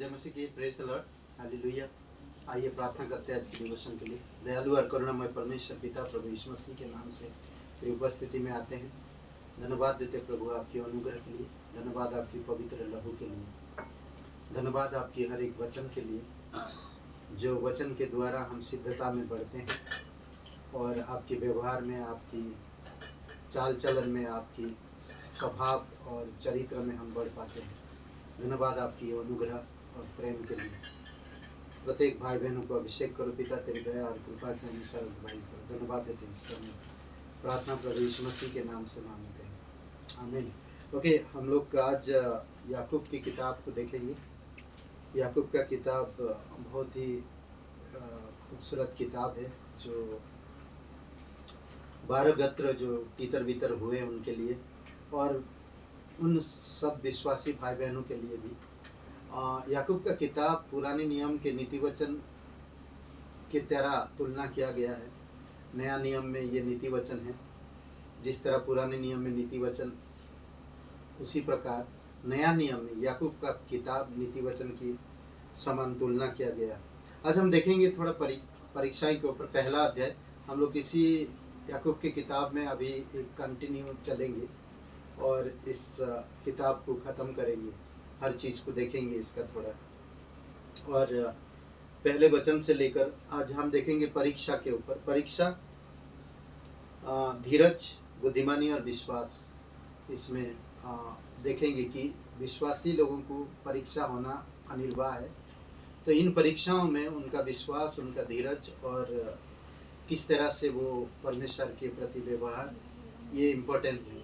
जय मसीह की। Praise the Lord, hallelujah. आइए प्रार्थना करते हैं आज की डिवोशन के लिए। दयालु और करुणामय परमेश्वर पिता प्रभु यीशु मसीह के नाम से तेरी उपस्थिति में आते हैं। धन्यवाद देते प्रभु आपके अनुग्रह के लिए, धन्यवाद आपकी पवित्र लहू के लिए, धन्यवाद आपकी हर एक वचन के लिए, जो वचन के द्वारा हम सिद्धता में बढ़ते हैं और आपके व्यवहार में, आपकी चाल चलन में, आपकी स्वभाव और चरित्र में हम बढ़ पाते हैं। धन्यवाद आपकी अनुग्रह और प्रेम के लिए। प्रत्येक भाई बहनों को अभिषेक करो पिता, तेरी दया और कृपा के अनुसार भाई करो। धन्यवाद देते हैं इस समय। प्रार्थना प्रभु यीशु मसीह के नाम से मांगते हैं, आमीन। ओके, हम लोग आज याकूब की किताब को देखेंगे। याकूब का किताब बहुत ही खूबसूरत किताब है, जो 12 गोत्र जो तितर बितर हुए उनके लिए और उन सब विश्वासी भाई बहनों के लिए भी। याकूब का किताब पुराने नियम के नीति वचन की तरह तुलना किया गया है। नया नियम में ये नीति वचन है। जिस तरह पुराने नियम में नीति वचन, उसी प्रकार नया नियम में याकूब का किताब नीति वचन की समान तुलना किया गया। आज हम देखेंगे थोड़ा परीक्षाई के ऊपर। पहला अध्याय हम लोग इसी याकूब की किताब में अभी एक कंटिन्यू चलेंगे और इस किताब को ख़त्म करेंगे। हर चीज़ को देखेंगे इसका थोड़ा। और पहले वचन से लेकर आज हम देखेंगे परीक्षा के ऊपर। परीक्षा, धीरज, बुद्धिमानी और विश्वास। इसमें देखेंगे कि विश्वासी लोगों को परीक्षा होना अनिवार्य है। तो इन परीक्षाओं में उनका विश्वास, उनका धीरज और किस तरह से वो परमेश्वर के प्रति व्यवहार, ये इम्पोर्टेंट है।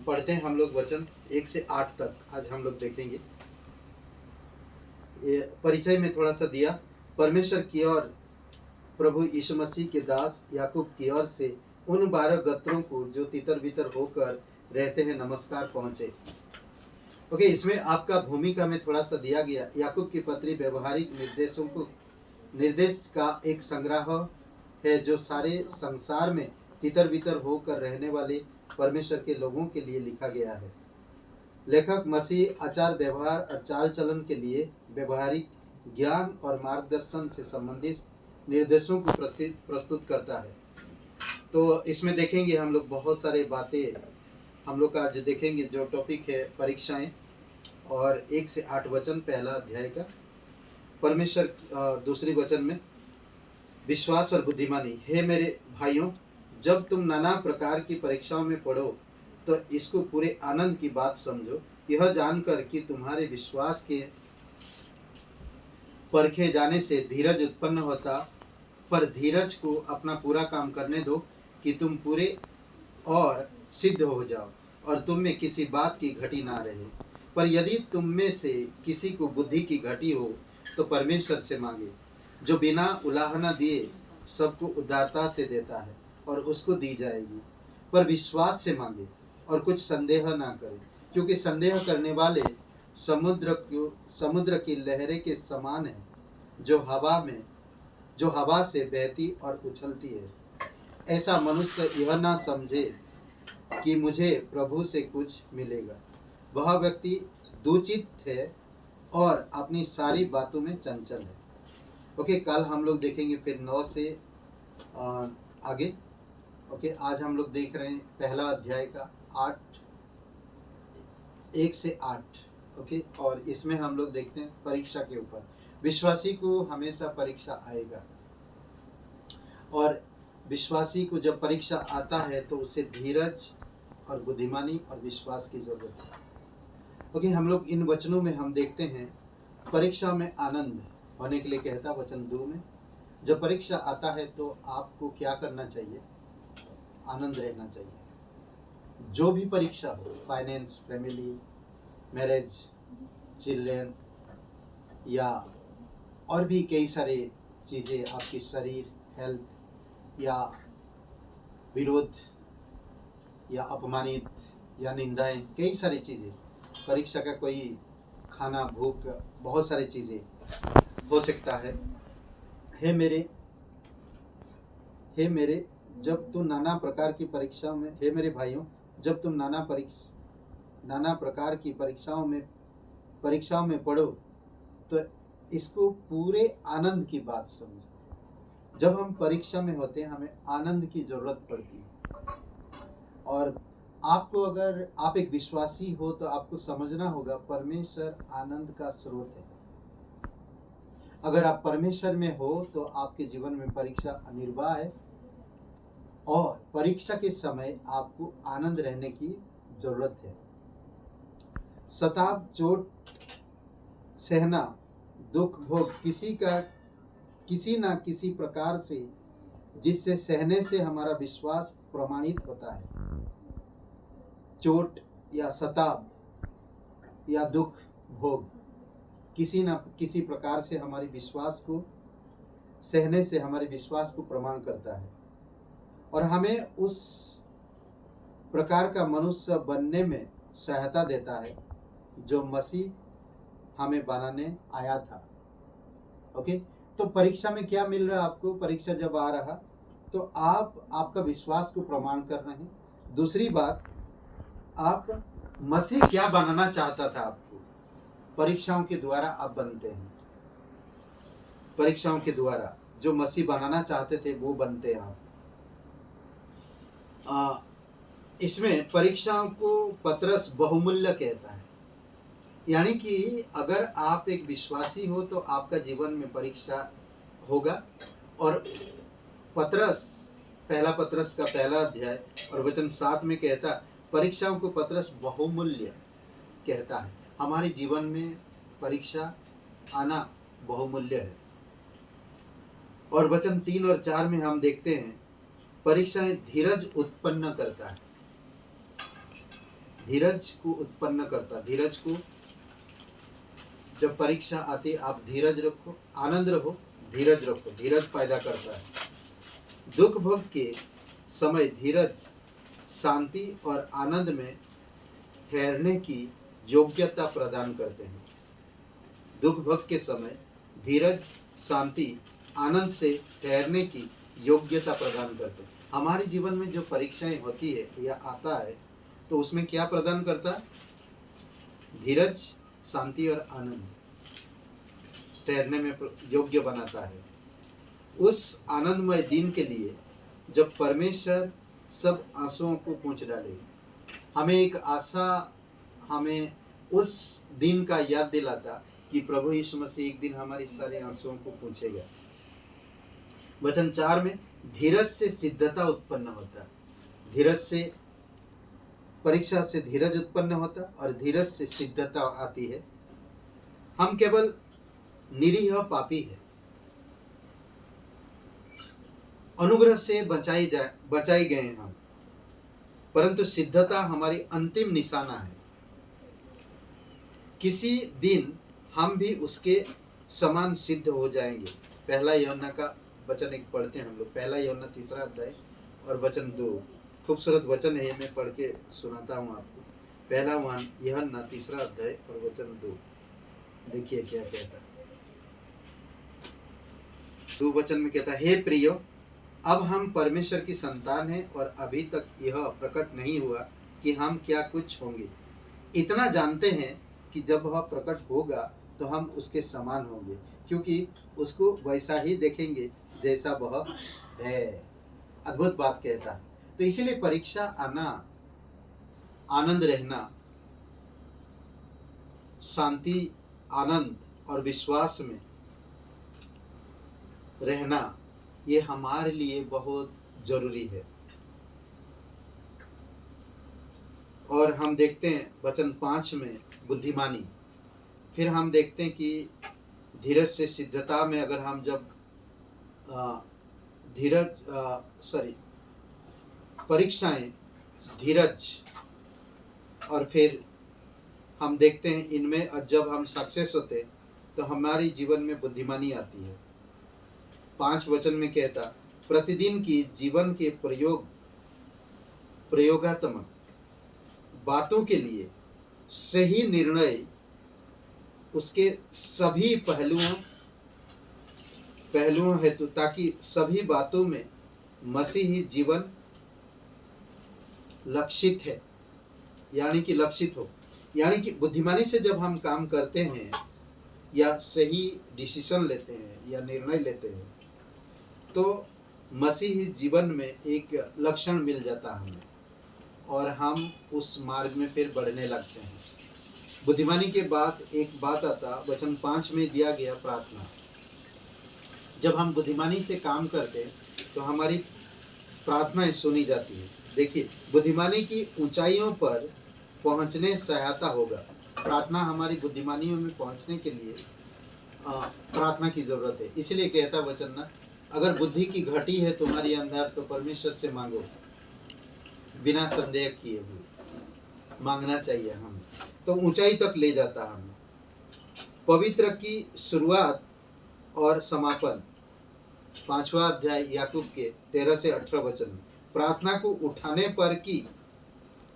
पढ़ते हैं हम लोग वचन 1 से 8 तक आज हम लोग देखेंगे। ये परिचय में थोड़ा सा दिया। परमेश्वर की ओर प्रभु यीशु मसीह के दास याकूब की ओर से उन 12 गोत्रों को जो तितर बितर होकर रहते हैं नमस्कार पहुँचे। ओके, इसमें आपका भूमिका में थोड़ा सा दिया गया। याकूब की पत्री व्यवहारिक निर्देश का एक संग्रह है जो सारे संसार में तितर बितर होकर रहने वाले परमेश्वर के लोगों के लिए लिखा गया है। लेखक मसीह आचार व्यवहार और चाल चलन के लिए व्यवहारिक ज्ञान और मार्गदर्शन से संबंधित निर्देशों को प्रस्तुत करता है। तो इसमें देखेंगे हम लोग बहुत सारे बातें हम लोग आज देखेंगे। जो टॉपिक है परीक्षाएं, और 1 से 8 वचन पहला अध्याय का। परमेश्वर दूसरी वचन में विश्वास और बुद्धिमानी। हे मेरे भाइयों, जब तुम नाना प्रकार की परीक्षाओं में पढ़ो तो इसको पूरे आनंद की बात समझो, यह जानकर कि तुम्हारे विश्वास के परखे जाने से धीरज उत्पन्न होता। पर धीरज को अपना पूरा काम करने दो कि तुम पूरे और सिद्ध हो जाओ और तुम में किसी बात की घटी ना रहे। पर यदि तुम में से किसी को बुद्धि की घटी हो तो परमेश्वर से मांगे, जो बिना उलाहना दिए सबको उदारता से देता है और उसको दी जाएगी। पर विश्वास से मांगे और कुछ संदेह ना करे, क्योंकि संदेह करने वाले समुद्र की लहरें के समान है, जो हवा से बहती और उछलती है। ऐसा मनुष्य यह ना समझे कि मुझे प्रभु से कुछ मिलेगा। वह व्यक्ति दूचित है और अपनी सारी बातों में चंचल है। ओके, कल हम लोग देखेंगे फिर 9 से आगे। ओके, आज हम लोग देख रहे हैं पहला अध्याय का 1 से 8। ओके, और इसमें हम लोग देखते हैं परीक्षा के ऊपर। विश्वासी को हमेशा परीक्षा आएगा और विश्वासी को जब परीक्षा आता है तो उसे धीरज और बुद्धिमानी और विश्वास की जरूरत है। ओके, हम लोग इन वचनों में हम देखते हैं परीक्षा में आनंद होने के लिए कहता वचन 2 में। जब परीक्षा आता है तो आपको क्या करना चाहिए? आनंद रहना चाहिए। जो भी परीक्षा हो, फाइनेंस, फैमिली, मैरिज, चिल्ड्रन या और भी कई सारे चीज़ें, आपकी शरीर, हेल्थ या विरोध या अपमानित या निंदाएं, कई सारी चीज़ें, परीक्षा का कोई खाना, भूख, बहुत सारी चीज़ें हो सकता है। हे मेरे जब तुम नाना प्रकार की परीक्षाओं में, हे मेरे भाइयों, जब तुम नाना प्रकार की परीक्षाओं में पढ़ो तो इसको पूरे आनंद की बात समझो। जब हम परीक्षा में होते हैं हमें आनंद की जरूरत पड़ती है। और आपको, अगर आप एक विश्वासी हो तो आपको समझना होगा परमेश्वर आनंद का स्रोत है। अगर आप परमेश्वर में हो तो आपके जीवन में परीक्षा अनिवार्य है, और परीक्षा के समय आपको आनंद रहने की जरूरत है। सताव, चोट सहना, दुख भोग किसी ना किसी प्रकार से, जिससे सहने से हमारा विश्वास प्रमाणित होता है। चोट या सताव या दुख भोग किसी ना किसी प्रकार से हमारे विश्वास को सहने से हमारे विश्वास को प्रमाण करता है, और हमें उस प्रकार का मनुष्य बनने में सहायता देता है जो मसीह हमें बनाने आया था। ओके, तो परीक्षा में क्या मिल रहा है आपको? परीक्षा जब आ रहा तो आपका विश्वास को प्रमाण कर रहे हैं। दूसरी बात, आप मसीह क्या बनाना चाहता था आपको, परीक्षाओं के द्वारा आप बनते हैं। परीक्षाओं के द्वारा जो मसीह बनाना चाहते थे वो बनते हैं आप। इसमें परीक्षाओं को पतरस बहुमूल्य कहता है। यानी कि अगर आप एक विश्वासी हो तो आपका जीवन में परीक्षा होगा। और पहला पतरस का पहला अध्याय और वचन 7 में कहता, परीक्षाओं को पतरस बहुमूल्य कहता है। हमारे जीवन में परीक्षा आना बहुमूल्य है। और वचन 3 और 4 में हम देखते हैं परीक्षाएं धीरज उत्पन्न करता है। धीरज को उत्पन्न करता, धीरज को, जब परीक्षा आती आप धीरज रखो, आनंद रहो, धीरज रखो, धीरज पैदा करता है। दुख भोग के समय धीरज शांति और आनंद में ठहरने की योग्यता प्रदान करते हैं। दुख भोग के समय धीरज, शांति, आनंद से ठहरने की योग्यता प्रदान करते हैं। हमारे जीवन में जो परीक्षाएं होती है या आता है तो उसमें क्या प्रदान करता है? धीरज, शांति और आनंद ठहरने में योग्य बनाता है। उस आनंदमय दिन के लिए जब परमेश्वर सब आंसुओं को पोंछ डालेगा। हमें एक आशा, हमें उस दिन का याद दिलाता कि प्रभु यीशु मसीह एक दिन हमारे सारे आंसुओं को पोंछेगा। वचन 4 में धीरज से सिद्धता उत्पन्न होता है। धीरज से, परीक्षा से धीरज उत्पन्न होता और धीरज से सिद्धता आती है। हम केवल निरीह पापी है, अनुग्रह से बचाई गए हैं हम, परंतु सिद्धता हमारी अंतिम निशाना है। किसी दिन हम भी उसके समान सिद्ध हो जाएंगे। पहला यूहन्ना का वचन एक पढ़ते हैं हम लोग। पहला यूहन्ना 3 अध्याय और वचन 2, खूबसूरत वचन है, मैं पढ़ के सुनाता हूँ आपको। पहला यूहन्ना 3 अध्याय और वचन 2, देखिए क्या कहता है। 2 वचन में कहता है, हे प्रियो, अब हम परमेश्वर की संतान हैं और अभी तक यह प्रकट नहीं हुआ कि हम क्या कुछ होंगे। इतना जानते हैं कि जब वह प्रकट होगा तो हम उसके समान होंगे, क्योंकि उसको वैसा ही देखेंगे जैसा वह है। अद्भुत बात कहता है। तो इसीलिए परीक्षा आना, आनंद रहना, शांति, आनंद और विश्वास में रहना, ये हमारे लिए बहुत जरूरी है। और हम देखते हैं वचन 5 में बुद्धिमानी। फिर हम देखते हैं कि धीरज से सिद्धता में अगर हम जब परीक्षाएं, धीरज, और फिर हम देखते हैं इनमें जब हम सक्सेस होते तो हमारे जीवन में बुद्धिमानी आती है। 5 वचन में कहता, प्रतिदिन की जीवन के प्रयोगात्मक बातों के लिए सही निर्णय उसके सभी पहलुओं हेतु, ताकि सभी बातों में मसीही जीवन लक्षित है, यानी कि लक्षित हो। यानी कि बुद्धिमानी से जब हम काम करते हैं या सही डिसीजन लेते हैं या निर्णय लेते हैं, तो मसीही जीवन में एक लक्षण मिल जाता है हमें, और हम उस मार्ग में फिर बढ़ने लगते हैं। बुद्धिमानी के बाद एक बात आता, वचन 5 में दिया गया प्रार्थना। जब हम बुद्धिमानी से काम करते हैं तो हमारी प्रार्थनाएं सुनी जाती है। देखिए, बुद्धिमानी की ऊंचाइयों पर पहुंचने सहायता होगा। प्रार्थना हमारी बुद्धिमानियों में पहुंचने के लिए प्रार्थना की जरूरत है। इसलिए कहता वचन ना, अगर बुद्धि की घटी है तुम्हारी अंदर तो परमेश्वर से मांगो, बिना संदेह किए हुए मांगना चाहिए हमें, तो ऊंचाई तक ले जाता है हमें। पवित्र की शुरुआत और समापन 5वां अध्याय याकूब के 13 से 18 वचन में प्रार्थना को उठाने पर की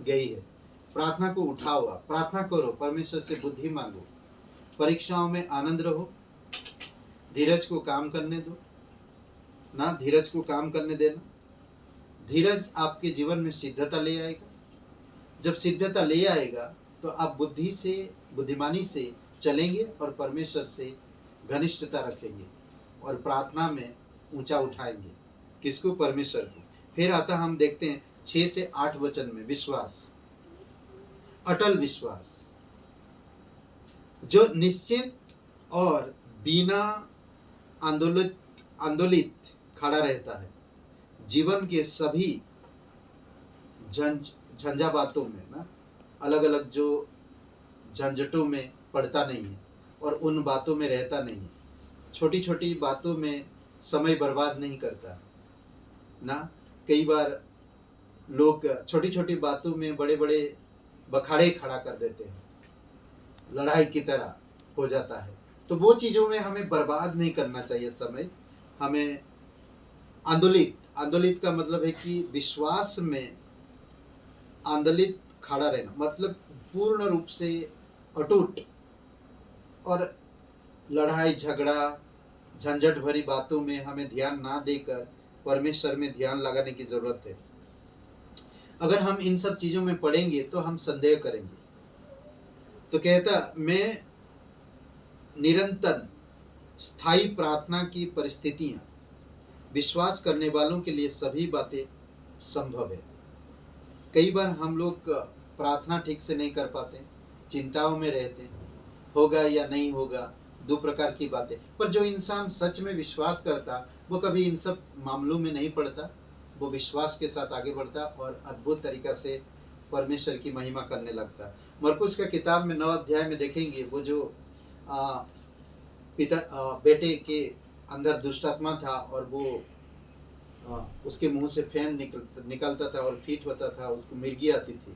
गई है। प्रार्थना को उठा हुआ, प्रार्थना करो, परमेश्वर से बुद्धि मांगो, परीक्षाओं में आनंद रहो, धीरज को काम करने दो ना, धीरज को काम करने देना। धीरज आपके जीवन में सिद्धता ले आएगा। जब सिद्धता ले आएगा तो आप बुद्धिमानी से चलेंगे और परमेश्वर से घनिष्ठता रखेंगे और प्रार्थना में ऊंचा उठाएंगे। किसको? परमेश्वर को। फिर आता हम देखते हैं 6 से 8 वचन में विश्वास, अटल विश्वास, जो निश्चित और बिना आंदोलित खड़ा रहता है, जीवन के सभी झंझावातों में ना, अलग अलग जो झंझटों में पड़ता नहीं है और उन बातों में रहता नहीं है, छोटी छोटी बातों में समय बर्बाद नहीं करता ना। कई बार लोग छोटी छोटी बातों में बड़े बड़े बखाड़े खड़ा कर देते हैं, लड़ाई की तरह हो जाता है। तो वो चीज़ों में हमें बर्बाद नहीं करना चाहिए समय। हमें आंदोलित का मतलब है कि विश्वास में आंदोलित खड़ा रहना, मतलब पूर्ण रूप से अटूट, और लड़ाई झगड़ा झंझट भरी बातों में हमें ध्यान ना देकर परमेश्वर में ध्यान लगाने की जरूरत है। अगर हम इन सब चीजों में पड़ेंगे तो हम संदेह करेंगे। तो कहता, मैं निरंतर स्थायी प्रार्थना की परिस्थितियां, विश्वास करने वालों के लिए सभी बातें संभव है। कई बार हम लोग प्रार्थना ठीक से नहीं कर पाते, चिंताओं में रहते हैं, होगा या नहीं होगा, दो प्रकार की बातें। पर जो इंसान सच में विश्वास करता वो कभी इन सब मामलों में नहीं पड़ता, वो विश्वास के साथ आगे बढ़ता और अद्भुत तरीका से परमेश्वर की महिमा करने लगता। मरकुस का किताब में 9 अध्याय में देखेंगे, वो जो बेटे के अंदर दुष्टात्मा था और वो उसके मुंह से फैन निकलता था और फीट होता था, उसको मिर्गी आती थी।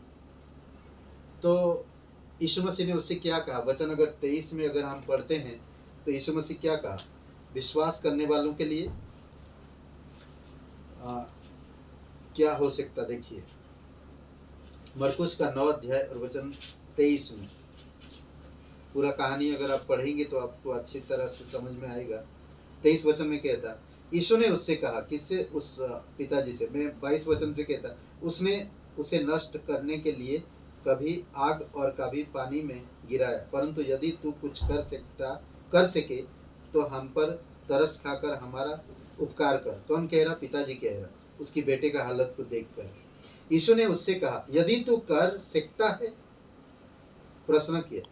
तो यीशु मसीह ने उससे क्या कहा? वचन अगर 23 में अगर हम पढ़ते हैं तो यीशु मसीह क्या कहा? विश्वास करने वालों के लिए क्या हो सकता? देखिए, मरकुस का 9 अध्याय और वचन 23 में पूरा कहानी अगर आप पढ़ेंगे तो आपको अच्छी तरह से समझ में आएगा। 23 वचन में कहता, यीशु ने उससे कहा, किससे? उस पिताजी से। मैं 22 वचन से कहता, उसने उसे नष्ट करने के लिए कभी आग और कभी पानी में गिराया, परंतु यदि तू कुछ कर सके तो हम पर तरस खाकर हमारा उपकार कर। कौन कह रहा? पिताजी कह रहा, उसकी बेटे का हालत को देखकर। यीशु ने उससे कहा, यदि तू कर सकता है। प्रश्न किया,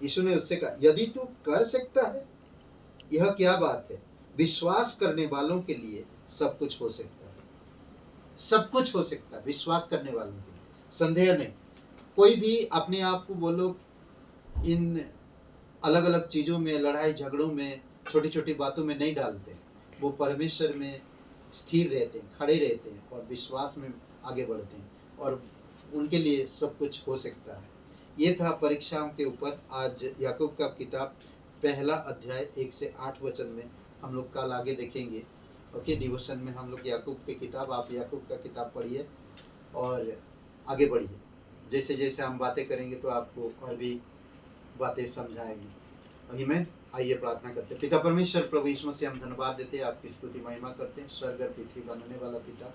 यीशु ने उससे कहा, यदि तू कर सकता है। यह क्या बात है? विश्वास करने वालों के लिए सब कुछ हो सकता है। सब कुछ हो सकता है विश्वास करने वालों के लिए, संदेह नहीं। कोई भी अपने आप को बोलो इन अलग अलग चीज़ों में, लड़ाई झगड़ों में, छोटी छोटी बातों में नहीं डालते। वो परमेश्वर में स्थिर रहते हैं, खड़े रहते हैं और विश्वास में आगे बढ़ते हैं और उनके लिए सब कुछ हो सकता है। ये था परीक्षाओं के ऊपर आज याकूब का किताब 1 अध्याय 1 से 8 वचन में। हम लोग कल आगे देखेंगे। ओके, डिवोशन में हम लोग याकूब की किताब, आप याकूब का किताब पढ़िए और आगे बढ़िए। जैसे जैसे हम बातें करेंगे तो आपको और भी बातें समझाएंगे। आमीन। आइए प्रार्थना करते हैं। पिता परमेश्वर, प्रभु यीशु मसीह, हम धन्यवाद देते हैं, आपकी स्तुति महिमा करते हैं। स्वर्ग और पृथ्वी बनाने वाला पिता,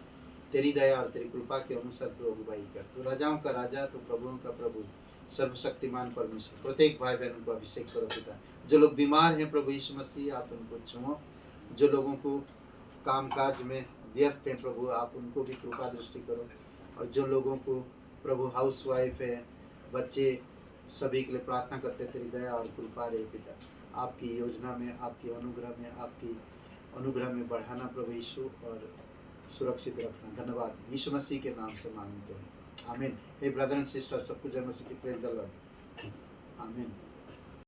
तेरी दया और तेरी कृपा के अनुसार तू अगुवाई कर। तू राजाओं का राजा, तू प्रभुओं का प्रभु, सर्वशक्तिमान परमेश्वर प्रत्येक भाई बहनों को अभिषेक करो पिता। जो लोग बीमार हैं प्रभु यीशु मसीह आप उनको छुओ। जो लोगों को कामकाज में व्यस्त हैं प्रभु आप उनको भी कृपा दृष्टि करो। और जो लोगों को प्रभु हाउस वाइफ है, बच्चे, सभी के लिए प्रार्थना करते तेरी दया और कृपा रहे पिता। आपकी योजना में, आपकी अनुग्रह में, आपकी अनुग्रह में बढ़ाना प्रभु यीशु, और सुरक्षित रखना। धन्यवाद यीशु मसीह के नाम से मांगते हैं, आमीन। हे ब्रदर एंड सिस्टर, सबको जय मसीह की प्रेज द लॉर्ड, आमीन।